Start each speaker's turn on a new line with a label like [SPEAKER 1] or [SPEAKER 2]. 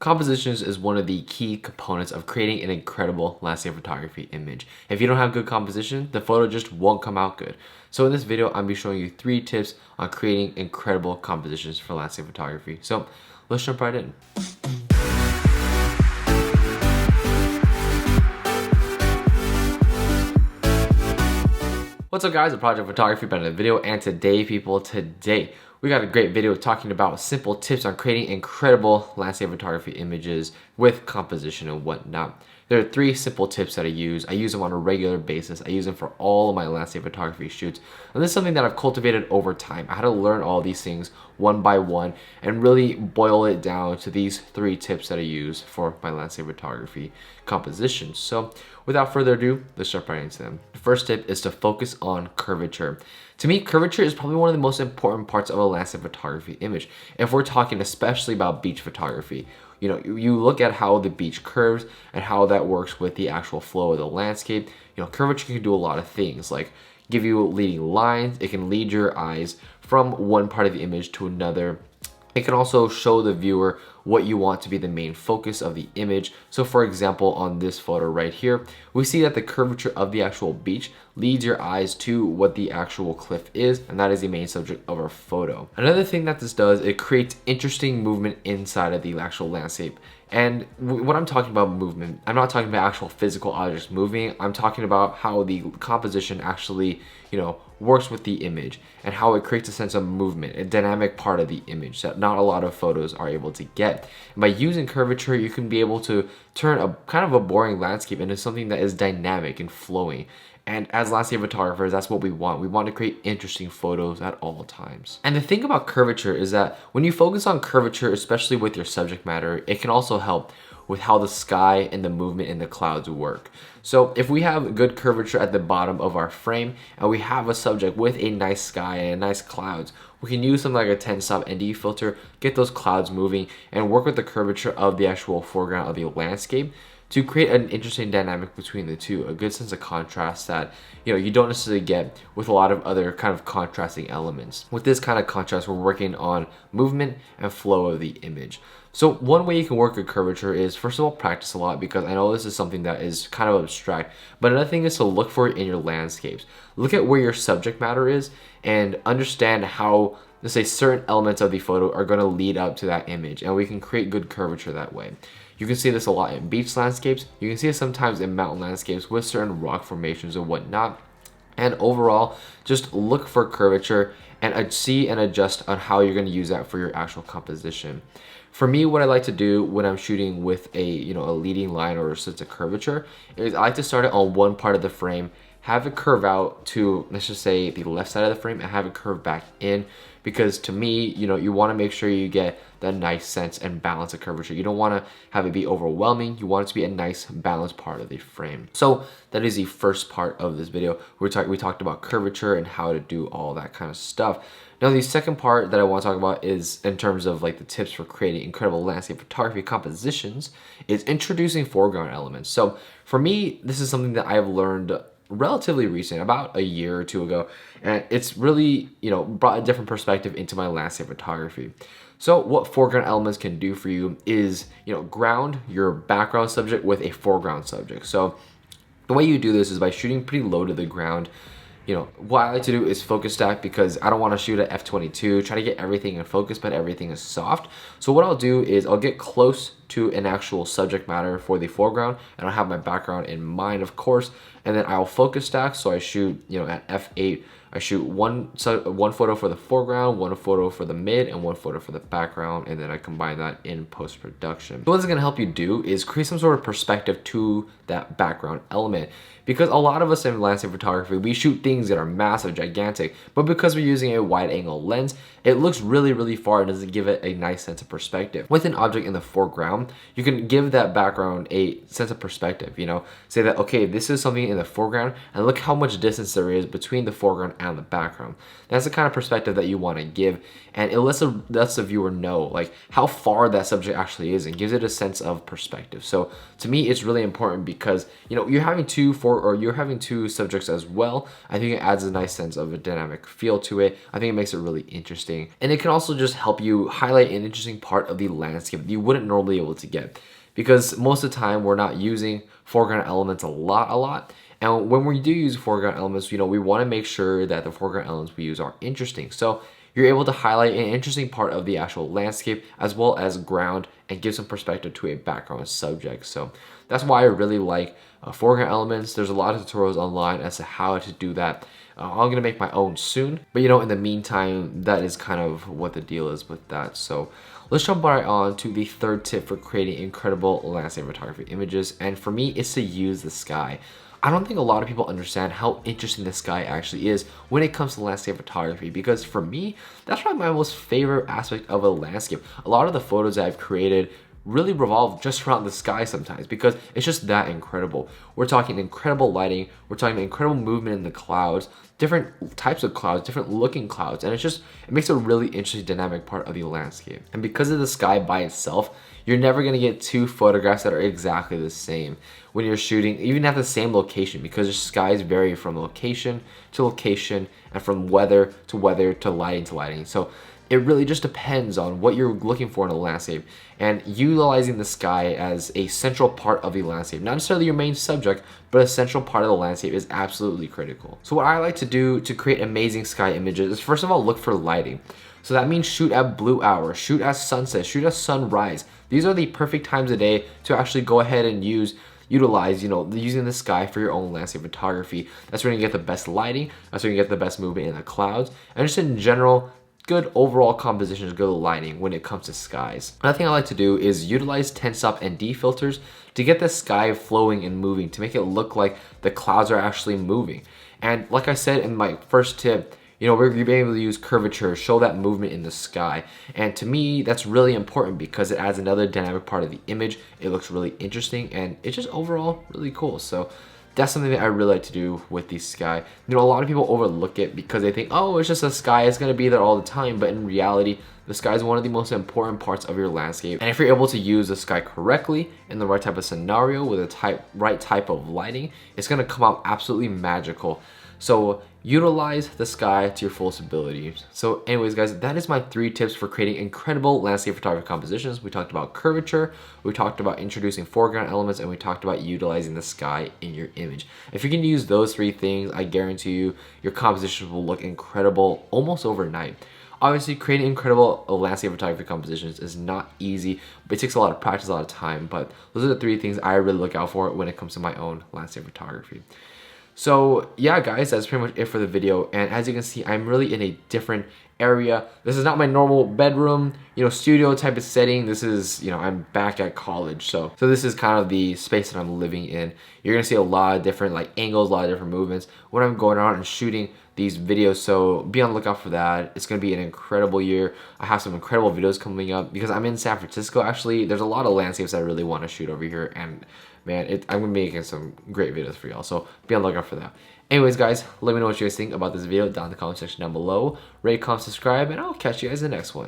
[SPEAKER 1] Compositions is one of the key components of creating an incredible landscape photography image. If you don't have good composition, the photo just won't come out good. So in this video, I'm going to be showing you 3 tips on creating incredible compositions for landscape photography. So let's jump right in. What's up guys, it's Project Photography back in the video, and today we got a great video talking about simple tips on creating incredible landscape photography images with composition and whatnot. There are 3 simple tips that I use. I use them on a regular basis. I use them for all of my landscape photography shoots. And this is something that I've cultivated over time. I had to learn all these things one by one and really boil it down to these 3 tips that I use for my landscape photography compositions. So without further ado, let's jump right into them. The first tip is to focus on curvature. To me, curvature is probably one of the most important parts of a landscape photography image. If we're talking especially about beach photography, you know, you look at how the beach curves and how that works with the actual flow of the landscape. You know, curvature can do a lot of things, like give you leading lines. It can lead your eyes from one part of the image to another. It can also show the viewer what you want to be the main focus of the image. So for example, on this photo right here, we see that the curvature of the actual beach leads your eyes to what the actual cliff is, and that is the main subject of our photo. Another thing that this does, it creates interesting movement inside of the actual landscape. And when I'm talking about movement, I'm not talking about actual physical objects moving. I'm talking about how the composition actually, you know, works with the image and how it creates a sense of movement, a dynamic part of the image that not a lot of photos are able to get. And by using curvature, you can be able to turn a kind of a boring landscape into something that is dynamic and flowing. And as landscape photographers, that's what we want. We want to create interesting photos at all times. And the thing about curvature is that when you focus on curvature, especially with your subject matter, it can also help with how the sky and the movement in the clouds work. So if we have good curvature at the bottom of our frame and we have a subject with a nice sky and nice clouds, we can use something like a 10-stop ND filter, get those clouds moving, and work with the curvature of the actual foreground of the landscape to create an interesting dynamic between the two, a good sense of contrast that, you know, you don't necessarily get with a lot of other kind of contrasting elements. With this kind of contrast, we're working on movement and flow of the image. So one way you can work with curvature is, first of all, practice a lot, because I know this is something that is kind of abstract, but another thing is to look for it in your landscapes. Look at where your subject matter is and understand how, let's say, certain elements of the photo are going to lead up to that image, and we can create good curvature that way. You can see this a lot in beach landscapes. You can see it sometimes in mountain landscapes with certain rock formations and whatnot. And overall, just look for curvature and see and adjust on how you're going to use that for your actual composition. For me, what I like to do when I'm shooting with a, you know, a leading line or a sense of curvature is I like to start it on one part of the frame, have it curve out to, let's just say, the left side of the frame, and have it curve back in, because to me, you know, you want to make sure you get that nice sense and balance of curvature. You don't want to have it be overwhelming. You want it to be a nice balanced part of the frame. So that is the first part of this video. We talked about curvature and how to do all that kind of stuff. Now the second part that I want to talk about is, in terms of like the tips for creating incredible landscape photography compositions, is introducing foreground elements. So for me, this is something that I've learned relatively recent, about a year or 2 ago, and it's really, you know, brought a different perspective into my landscape photography. So what foreground elements can do for you is, you know, ground your background subject with a foreground subject. So the way you do this is by shooting pretty low to the ground. You know, what I like to do is focus stack, because I don't want to shoot at f/22, try to get everything in focus, but everything is soft. So what I'll do is I'll get close to an actual subject matter for the foreground, and I'll have my background in mind, of course, and then I'll focus stack. So I shoot, you know, at f8, I shoot one photo for the foreground, one photo for the mid, and one photo for the background, and then I combine that in post-production. So what it's gonna help you do is create some sort of perspective to that background element, because a lot of us in landscape photography, we shoot things that are massive, gigantic, but because we're using a wide angle lens, it looks really, really far and doesn't give it a nice sense of perspective. With an object in the foreground, you can give that background a sense of perspective, you know, say that, okay, this is something in the foreground and look how much distance there is between the foreground and the background. That's the kind of perspective that you want to give, and it lets the viewer know like how far that subject actually is and gives it a sense of perspective. So to me, it's really important because, you know, you're having two subjects as well. I think it adds a nice sense of a dynamic feel to it. I think it makes it really interesting, and it can also just help you highlight an interesting part of the landscape that you wouldn't normally be able to get, because most of the time we're not using foreground elements a lot. And when we do use foreground elements, you know, we want to make sure that the foreground elements we use are interesting. So you're able to highlight an interesting part of the actual landscape as well as ground and give some perspective to a background subject. So that's why I really like foreground elements. There's a lot of tutorials online as to how to do that. I'm gonna make my own soon, but you know, in the meantime, that is kind of what the deal is with that. So let's jump right on to the third tip for creating incredible landscape photography images, and for me, it's to use the sky. I don't think a lot of people understand how interesting the sky actually is when it comes to landscape photography, because for me, that's probably my most favorite aspect of a landscape. A lot of the photos that I've created really revolve just around the sky sometimes because it's just that incredible. We're talking incredible lighting, we're talking incredible movement in the clouds, different types of clouds, different looking clouds, and it makes a really interesting dynamic part of the landscape. And because of the sky by itself, you're never gonna get two photographs that are exactly the same when you're shooting, even at the same location, because the skies vary from location to location and from weather to weather to lighting to lighting. So it really just depends on what you're looking for in a landscape, and utilizing the sky as a central part of the landscape, not necessarily your main subject, but a central part of the landscape is absolutely critical. So what I like to do to create amazing sky images is first of all look for lighting. So that means shoot at blue hour, shoot at sunset, shoot at sunrise. These are the perfect times of day to actually go ahead and utilize, you know, using the sky for your own landscape photography. That's where you get the best lighting, that's where you get the best movement in the clouds, and just in general, good overall compositions, good lighting when it comes to skies. Another thing I like to do is utilize tense-up and D filters to get the sky flowing and moving, to make it look like the clouds are actually moving. And like I said in my first tip, you know, we're being able to use curvature, show that movement in the sky. And to me, that's really important because it adds another dynamic part of the image. It looks really interesting and it's just overall really cool. So that's something that I really like to do with the sky. You know, a lot of people overlook it because they think, oh, it's just a sky, it's gonna be there all the time. But in reality, the sky is one of the most important parts of your landscape. And if you're able to use the sky correctly in the right type of scenario with the right type of lighting, it's gonna come out absolutely magical. So utilize the sky to your fullest ability. So anyways, guys, that is my 3 tips for creating incredible landscape photography compositions. We talked about curvature, we talked about introducing foreground elements, and we talked about utilizing the sky in your image. If you can use those 3 things, I guarantee you, your compositions will look incredible almost overnight. Obviously, creating incredible landscape photography compositions is not easy, but it takes a lot of practice, a lot of time, but those are the 3 things I really look out for when it comes to my own landscape photography. So yeah, guys, that's pretty much it for the video. And as you can see, I'm really in a different area. This is not my normal bedroom, you know, studio type of setting. This is, you know, I'm back at college. So this is kind of the space that I'm living in. You're gonna see a lot of different like angles, a lot of different movements when I'm going around and shooting these videos. So be on the lookout for that. It's gonna be an incredible year. I have some incredible videos coming up because I'm in San Francisco. Actually, there's a lot of landscapes I really want to shoot over here, and man, I'm gonna be making some great videos for y'all, so be on the lookout for that. Anyways, guys, let me know what you guys think about this video down in the comment section down below. Rate, comment, subscribe, and I'll catch you guys in the next one.